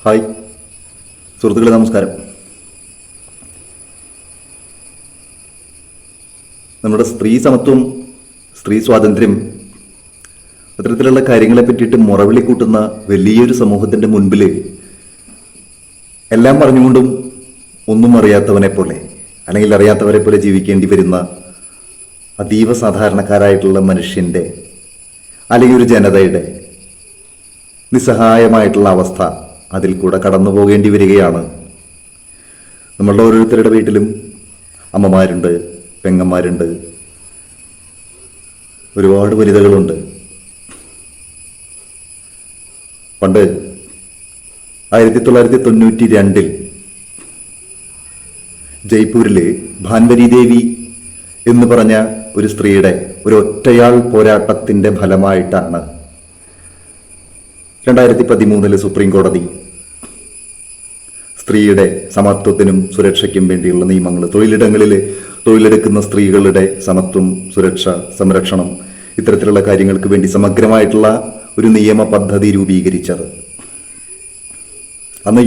Hi സുഹൃത്തുക്കളെ, നമസ്കാരം. നമ്മുടെ സ്ത്രീ സമത്വം, സ്ത്രീ സ്വാതന്ത്ര്യം, അത്തരത്തിലുള്ള കാര്യങ്ങളെ പറ്റിയിട്ട് മുറവിളി കൂട്ടുന്ന വലിയൊരു സമൂഹത്തിൻ്റെ മുൻപിൽ എല്ലാം പറഞ്ഞുകൊണ്ടും ഒന്നും അറിയാത്തവനെ പോലെ അല്ലെങ്കിൽ അറിയാത്തവരെ പോലെ ജീവിക്കേണ്ടി വരുന്ന അതീവ സാധാരണക്കാരായിട്ടുള്ള മനുഷ്യൻ്റെ അല്ലെങ്കിൽ ഒരു ജനതയുടെ നിസ്സഹായമായിട്ടുള്ള അവസ്ഥ അതിൽ കൂടെ കടന്നു പോകേണ്ടി വരികയാണ്. നമ്മളുടെ ഓരോരുത്തരുടെ വീട്ടിലും അമ്മമാരുണ്ട്, പെങ്ങന്മാരുണ്ട്, ഒരുപാട് വനിതകളുണ്ട്. പണ്ട് 1992 ജയ്പൂരിൽ ഭാൻവരി ദേവി എന്ന് പറഞ്ഞ ഒരു സ്ത്രീയുടെ ഒരു ഒറ്റയാൾ പോരാട്ടത്തിൻ്റെ ഫലമായിട്ടാണ് 2013 സുപ്രീം കോടതി സ്ത്രീയുടെ സമത്വത്തിനും സുരക്ഷയ്ക്കും വേണ്ടിയുള്ള നിയമങ്ങൾ, തൊഴിലിടങ്ങളിൽ തൊഴിലെടുക്കുന്ന സ്ത്രീകളുടെ സമത്വം, സുരക്ഷ, സംരക്ഷണം, ഇത്തരത്തിലുള്ള കാര്യങ്ങൾക്ക് വേണ്ടി സമഗ്രമായിട്ടുള്ള ഒരു നിയമ പദ്ധതി രൂപീകരിച്ചത്. അന്ന്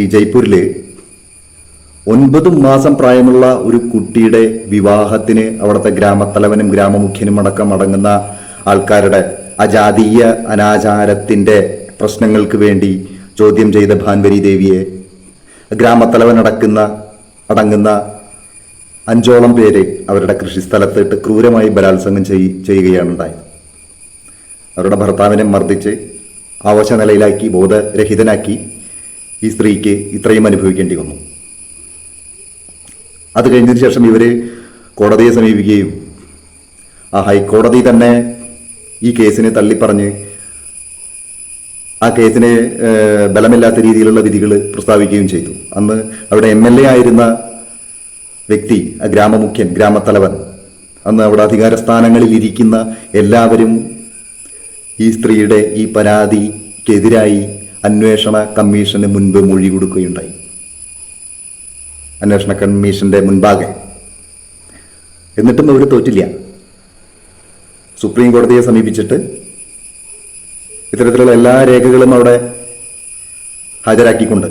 ഈ ജയ്പൂരിൽ 9 മാസം പ്രായമുള്ള ഒരു കുട്ടിയുടെ വിവാഹത്തിന് അവിടുത്തെ ഗ്രാമത്തലവനും ഗ്രാമമുഖ്യനും അടക്കം അടങ്ങുന്ന ആൾക്കാരുടെ അജാതീയ അനാചാരത്തിൻ്റെ പ്രശ്നങ്ങൾക്ക് വേണ്ടി ചോദ്യം ചെയ്ത ഭാൻവരി ദേവിയെ ഗ്രാമത്തലവൻ അടങ്ങുന്ന 5ഓളം പേര് അവരുടെ കൃഷിസ്ഥലത്തിട്ട് ക്രൂരമായി ബലാത്സംഗം ചെയ്യുകയാണ് ഉണ്ടായത്. അവരുടെ ഭർത്താവിനെ മർദ്ദിച്ച് അവശ നിലയിലാക്കി, ബോധരഹിതനാക്കി ഈ സ്ത്രീക്ക് ഇത്രയും അനുഭവിക്കേണ്ടി വന്നു. അത് കഴിഞ്ഞതിന് ശേഷം ഇവർ കോടതിയെ സമീപിക്കുകയും ആ ഹൈക്കോടതി തന്നെ ഈ കേസിനെ തള്ളിപ്പറഞ്ഞ് ആ കേസിന് ബലമില്ലാത്ത രീതിയിലുള്ള വിധികൾ പ്രസ്താവിക്കുകയും ചെയ്തു. അന്ന് അവിടെ MLA ആയിരുന്ന വ്യക്തി, ഗ്രാമമുഖ്യൻ, ഗ്രാമത്തലവൻ, അന്ന് അവിടെ അധികാര സ്ഥാനങ്ങളിൽ ഇരിക്കുന്ന എല്ലാവരും ഈ സ്ത്രീയുടെ ഈ പരാതിക്കെതിരായി അന്വേഷണ കമ്മീഷന് മുൻപ് മൊഴി കൊടുക്കുകയുണ്ടായി. അന്വേഷണ കമ്മീഷന്റെ മുൻപാകെ. എന്നിട്ടും അവർ തോറ്റില്ല. സുപ്രീം കോടതിയെ സമീപിച്ചിട്ട് ഇത്തരത്തിലുള്ള എല്ലാ രേഖകളും അവിടെ ഹാജരാക്കിക്കൊണ്ട്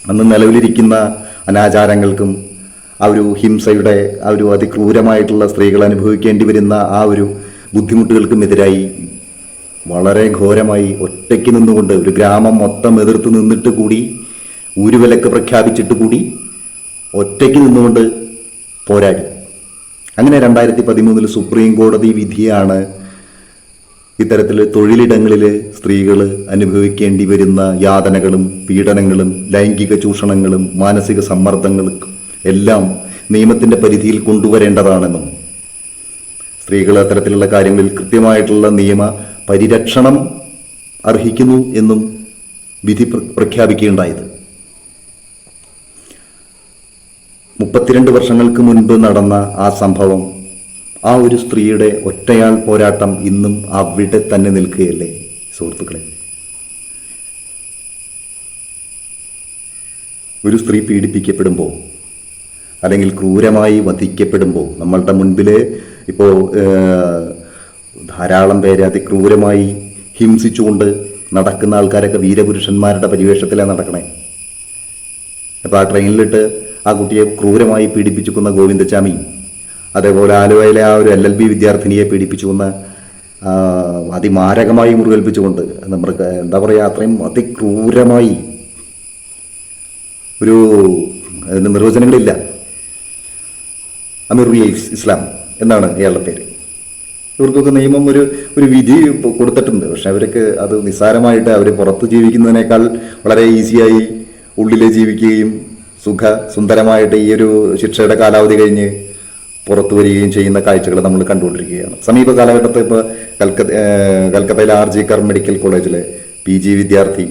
അന്ന് നിലവിലിരിക്കുന്ന അനാചാരങ്ങൾക്കും ആ ഒരു ഹിംസയുടെ ആ ഒരു അതിക്രൂരമായിട്ടുള്ള സ്ത്രീകൾ അനുഭവിക്കേണ്ടി വരുന്ന ആ ഒരു ബുദ്ധിമുട്ടുകൾക്കും എതിരായി വളരെ ഘോരമായി ഒറ്റയ്ക്ക് നിന്നുകൊണ്ട് ഒരു ഗ്രാമം മൊത്തം എതിർത്ത് നിന്നിട്ട് കൂടി, ഊരുവിലക്ക് പ്രഖ്യാപിച്ചിട്ട് കൂടി ഒറ്റയ്ക്ക് നിന്നുകൊണ്ട് പോരാടി. അങ്ങനെ 2013 സുപ്രീം കോടതി വിധിയാണ് ഇത്തരത്തിൽ തൊഴിലിടങ്ങളിൽ സ്ത്രീകൾ അനുഭവിക്കേണ്ടി വരുന്ന യാതനകളും പീഡനങ്ങളും ലൈംഗിക ചൂഷണങ്ങളും മാനസിക സമ്മർദ്ദങ്ങളും എല്ലാം നിയമത്തിൻ്റെ പരിധിയിൽ കൊണ്ടുവരേണ്ടതാണെന്നും സ്ത്രീകൾ അത്തരത്തിലുള്ള കാര്യങ്ങളിൽ കൃത്യമായിട്ടുള്ള നിയമ പരിരക്ഷണം അർഹിക്കുന്നു എന്നും വിധി പ്രഖ്യാപിക്കുകയുണ്ടായത്. 32 വർഷങ്ങൾക്ക് മുൻപ് നടന്ന ആ സംഭവം, ആ ഒരു സ്ത്രീയുടെ ഒറ്റയാൾ പോരാട്ടം ഇന്നും അവിടെ തന്നെ നിൽക്കുകയല്ലേ സുഹൃത്തുക്കളെ? ഒരു സ്ത്രീ പീഡിപ്പിക്കപ്പെടുമ്പോൾ അല്ലെങ്കിൽ ക്രൂരമായി വധിക്കപ്പെടുമ്പോൾ നമ്മളുടെ മുൻപിൽ ഇപ്പോൾ ധാരാളം പേരെ അതിക്രൂരമായി ഹിംസിച്ചുകൊണ്ട് നടക്കുന്ന ആൾക്കാരൊക്കെ വീരപുരുഷന്മാരുടെ പരിവേഷത്തിലാണ് നടക്കണേ. അപ്പോൾ ആ ട്രെയിനിലിട്ട് ആ കുട്ടിയെ ക്രൂരമായി പീഡിപ്പിച്ചു കൊന്ന ഗോവിന്ദച്ചാമി, അതേപോലെ ആലുവയിലെ ആ ഒരു LLB വിദ്യാർത്ഥിനിയെ പീഡിപ്പിച്ചു കൊന്ന അതിമാരകമായി മുറിവേൽപ്പിച്ചുകൊണ്ട് നമ്മൾക്ക് എന്താ പറയുക, അത്രയും അതിക്രൂരമായി ഒരു നിർവചനങ്ങളില്ല. അമീറുൽ ഇസ്ലാം എന്നാണ് അയാളുടെ പേര്. ഇവർക്കൊക്കെ നിയമം ഒരു വിധി കൊടുത്തിട്ടുണ്ട്. പക്ഷെ അവർക്ക് അത് നിസ്സാരമായിട്ട് അവർ പുറത്ത് ജീവിക്കുന്നതിനേക്കാൾ വളരെ ഈസിയായി ഉള്ളിലെ ജീവിക്കുകയും സുന്ദരമായിട്ട് ഈ ഒരു ശിക്ഷയുടെ കാലാവധി കഴിഞ്ഞ് പുറത്തു വരികയും ചെയ്യുന്ന കാഴ്ചകൾ നമ്മൾ കണ്ടുകൊണ്ടിരിക്കുകയാണ്. സമീപ കാലഘട്ടത്തിൽ ഇപ്പോൾ കൽക്കത്തയിലെ RG കർ മെഡിക്കൽ കോളേജിലെ PG വിദ്യാർത്ഥി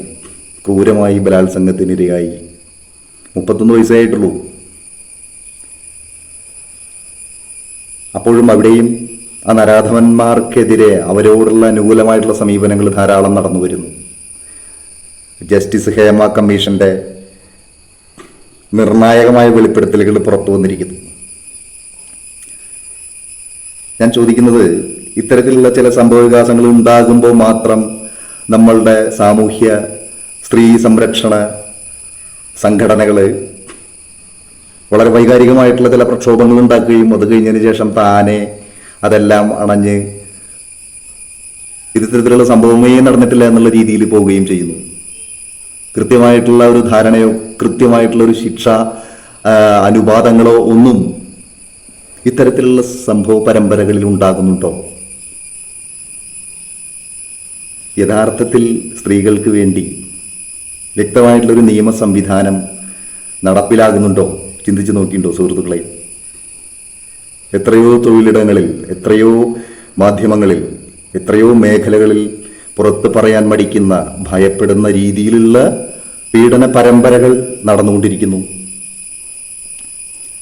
ക്രൂരമായി ബലാത്സംഗത്തിനിരയായി. 31 വയസ്സായിട്ടുള്ളൂ. അപ്പോഴും അവിടെയും ആ നരാധമന്മാർക്കെതിരെ അവരോടുള്ള അനുകൂലമായിട്ടുള്ള സമീപനങ്ങൾ ധാരാളം നടന്നു വരുന്നു. ജസ്റ്റിസ് ഹേമ കമ്മീഷന്റെ നിർണായകമായ വെളിപ്പെടുത്തലുകൾ പുറത്തു വന്നിരിക്കുന്നു. ഞാൻ ചോദിക്കുന്നത്, ഇത്തരത്തിലുള്ള ചില സംഭവവികാസങ്ങൾ ഉണ്ടാകുമ്പോൾ മാത്രം നമ്മളുടെ സാമൂഹ്യ സ്ത്രീ സംരക്ഷണ സംഘടനകൾ വളരെ വൈകാരികമായിട്ടുള്ള ചില പ്രക്ഷോഭങ്ങൾ ഉണ്ടാക്കുകയും അത് കഴിഞ്ഞതിന് ശേഷം താനെ അതെല്ലാം അണഞ്ഞ് ഇത്തരത്തിലുള്ള സംഭവമേ നടന്നിട്ടില്ല എന്നുള്ള രീതിയിൽ പോവുകയും ചെയ്യുന്നു. കൃത്യമായിട്ടുള്ള ഒരു ധാരണയോ കൃത്യമായിട്ടുള്ള ഒരു ശിക്ഷ അനുപാതങ്ങളോ ഒന്നും ഇത്തരത്തിലുള്ള സംഭവ പരമ്പരകളിൽ ഉണ്ടാകുന്നുണ്ടോ? യഥാർത്ഥത്തിൽ സ്ത്രീകൾക്ക് വേണ്ടി വ്യക്തമായിട്ടുള്ളൊരു നിയമ സംവിധാനം നടപ്പിലാകുന്നുണ്ടോ? ചിന്തിച്ചു നോക്കിയിട്ടുണ്ടോ സുഹൃത്തുക്കളെ? എത്രയോ തൊഴിലിടങ്ങളിൽ, എത്രയോ മാധ്യമങ്ങളിൽ, എത്രയോ മേഖലകളിൽ പുറത്ത് പറയാൻ മടിക്കുന്ന, ഭയപ്പെടുന്ന രീതിയിലുള്ള പീഡന പരമ്പരകൾ നടന്നുകൊണ്ടിരിക്കുന്നു.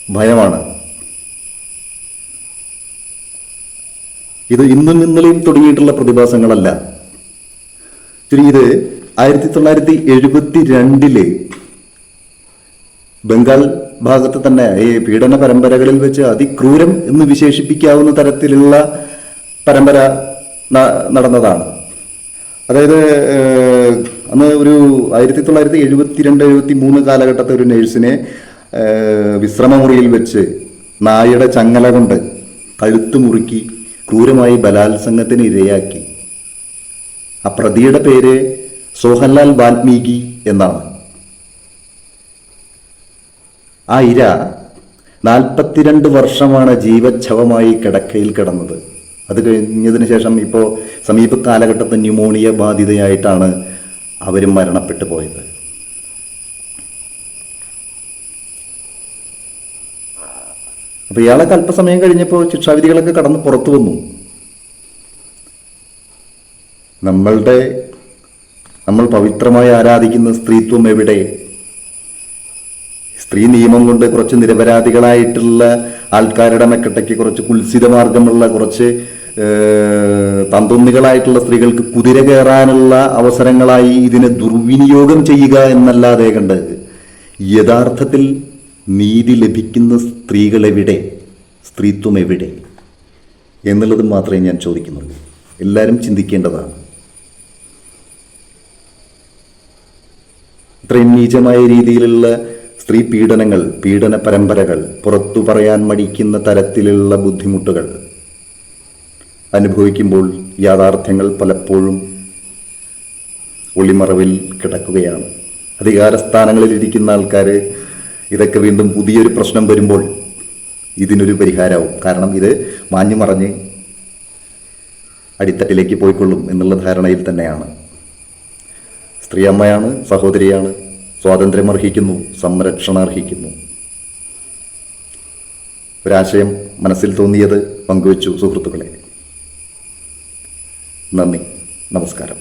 ഭയമാണ്. ഇത് ഇന്നും ഇന്നലെയും തുടങ്ങിയിട്ടുള്ള പ്രതിഭാസങ്ങളല്ല. ഇത് 1972 ബംഗാൾ ഭാഗത്ത് തന്നെ ഈ പീഡന പരമ്പരകളിൽ വെച്ച് അതിക്രൂരം എന്ന് വിശേഷിപ്പിക്കാവുന്ന തരത്തിലുള്ള പരമ്പര നടന്നതാണ്. അതായത് അന്ന് ഒരു 1972-73 കാലഘട്ടത്തെ ഒരു നഴ്സിനെ വിശ്രമമുറിയിൽ വെച്ച് നായയുടെ ചങ്ങല കൊണ്ട് കഴുത്ത് മുറുക്കി ക്രൂരമായി ബലാത്സംഗത്തിന് ഇരയാക്കി. ആ പ്രതിയുടെ പേര് സോഹൻലാൽ വാൽമീകി എന്നാണ്. ആ ഇര 42 വർഷമാണ് ജീവച്ഛവമായി കിടക്കയിൽ കിടന്നത്. അത് കഴിഞ്ഞതിന് ശേഷം ഇപ്പോൾ സമീപ കാലഘട്ടത്തിൽ ന്യൂമോണിയ ബാധിതയായിട്ടാണ് അവരും മരണപ്പെട്ടു പോയത്. അപ്പോൾ ഇയാളൊക്കെ അല്പസമയം കഴിഞ്ഞപ്പോൾ ശിക്ഷാവിധികളൊക്കെ കടന്ന് പുറത്തു വന്നു. നമ്മൾ പവിത്രമായി ആരാധിക്കുന്ന സ്ത്രീത്വം എവിടെ? സ്ത്രീ നിയമം കൊണ്ട് കുറച്ച് നിരപരാധികളായിട്ടുള്ള ആൾക്കാരുടെ മെക്കട്ടയ്ക്ക് കുറച്ച് കുൽസിത മാർഗമുള്ള കുറച്ച് തന്തുന്നികളായിട്ടുള്ള സ്ത്രീകൾക്ക് കുതിര കയറാനുള്ള അവസരങ്ങളായി ഇതിനെ ദുർവിനിയോഗം ചെയ്യുക എന്നല്ലാതെ കണ്ട് യഥാർത്ഥത്തിൽ നീതി ലഭിക്കുന്ന സ്ത്രീകൾ എവിടെ, സ്ത്രീത്വം എവിടെ എന്നുള്ളത് മാത്രമേ ഞാൻ ചോദിക്കുന്നുള്ളൂ. എല്ലാവരും ചിന്തിക്കേണ്ടതാണ്. ഇത്രയും നീചമായ രീതിയിലുള്ള സ്ത്രീ പീഡനങ്ങൾ, പീഡന പരമ്പരകൾ, പുറത്തു പറയാൻ മടിക്കുന്ന തരത്തിലുള്ള ബുദ്ധിമുട്ടുകൾ അനുഭവിക്കുമ്പോൾ യാഥാർത്ഥ്യങ്ങൾ പലപ്പോഴും ഒളിമറവിൽ കിടക്കുകയാണ്. അധികാരസ്ഥാനങ്ങളിലിരിക്കുന്ന ആൾക്കാർ ഇതൊക്കെ വീണ്ടും പുതിയൊരു പ്രശ്നം വരുമ്പോൾ ഇതിനൊരു പരിഹാരമാവും. കാരണം ഇത് മാഞ്ഞു മറഞ്ഞ് അടിത്തട്ടിലേക്ക് പോയിക്കൊള്ളും എന്നുള്ള ധാരണയിൽ തന്നെയാണ്. സ്ത്രീ അമ്മയാണ്, സഹോദരിയാണ്, സ്വാതന്ത്ര്യം അർഹിക്കുന്നു, സംരക്ഷണം അർഹിക്കുന്നു. ഒരാശയം മനസ്സിൽ തോന്നിയത് പങ്കുവച്ചു സുഹൃത്തുക്കളെ. നന്ദി, നമസ്കാരം.